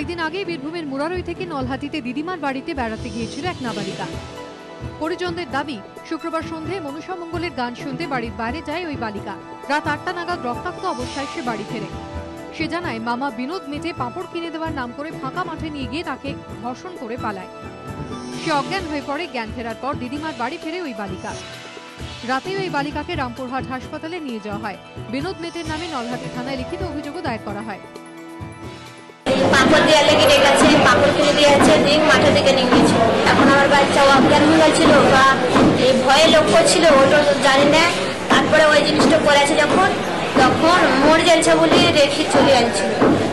কয়েকদিন আগে বীরভূমের মুরারই থেকে নলহাটিতে দিদিমার বাড়িতে বেড়াতে গিয়েছিল এক নাবালিকা। পরিজনদের দাবি, শুক্রবার সন্ধে মনসা মঙ্গলের গান শুনতে বাড়ির বাইরে যায় ওই বালিকা। রাত 8টা নাগাদ রক্তাক্ত অবস্থায় সে বাড়ি ফেরে। সে জানায়, মামা বিনোদ মেটে পাঁপড় কিনে দেওয়ার নাম করে ফাঁকা মাঠে নিয়ে গিয়ে তাকে ধর্ষণ করে পালায়। সে অজ্ঞান হয়ে পড়ে। জ্ঞান ফেরার পর দিদিমার বাড়ি ফেরে ওই বালিকা। রাতে ওই বালিকাকে রামপুরহাট হাসপাতালে নিয়ে যাওয়া হয়। বিনোদ মেটের নামে নলহাটি থানায় লিখিত অভিযোগও দায়ের করা হয়। পাঁপড় দেওয়ালে গিয়ে গেছে, পাঁপড় কিনে দিয়েছে, দিক মাঠে থেকে নিয়ে গেছে। এখন আমার বাচ্চা অজ্ঞান হয়ে গেছিল বা এই ভয়ে লক্ষ্য ছিল ওটা জানি না। তারপরে ওই জিনিসটা করেছে যখন মরে যাচ্ছে বলে রেখে চলে যাচ্ছে।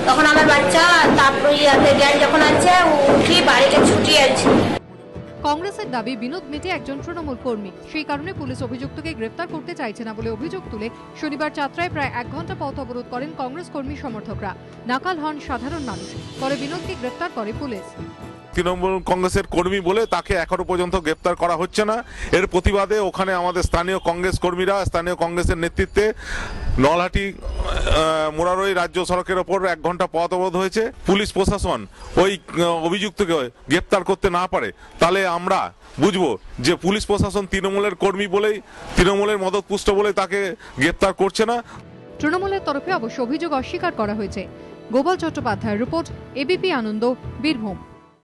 তখন আমার বাচ্চা তারপরে জ্ঞান যখন আছে উঠি বাড়িতে ছুটি আছে। কংগ্রেসের দাবি, বিনোদ মেটে একজন তৃণমূল কর্মী। সেই কারণে পুলিশ অভিযুক্তকে গ্রেফতার করতে চাইছে না বলে অভিযোগ তুলে শনিবার চাত্রায় প্রায় 1 ঘন্টা পথ অবরোধ করেন কংগ্রেস কর্মী সমর্থকরা। নাকাল হন সাধারণ মানুষ। পরে বিনোদকে গ্রেফতার করে পুলিশ। তৃণমূল কংগ্রেসের কর্মী বলে তাকে এখনো পর্যন্ত গ্রেপ্তার করা হচ্ছে না। এর প্রতিবাদে ওখানে আমাদের স্থানীয় কংগ্রেস কর্মীরা, স্থানীয় কংগ্রেসের নেতৃত্বে নলহাটি মুরারই রাজ্য সড়কের ওপর 1 ঘন্টা পথ অবরোধ হয়েছে। পুলিশ প্রশাসন ওই অভিযুক্তকে গ্রেপ্তার করতে না পারে, তাহলে আমরা বুঝবো যে পুলিশ প্রশাসন তৃণমূলের কর্মী বলেই, তৃণমূলের মদতপুষ্ট বলে তাকে গ্রেপ্তার করছে না। তৃণমূলের তরফে অবশ্য অভিযোগ অস্বীকার করা হয়েছে। গোপাল চট্টোপাধ্যায়ের রিপোর্ট, এবিপি আনন্দ, বীরভূম।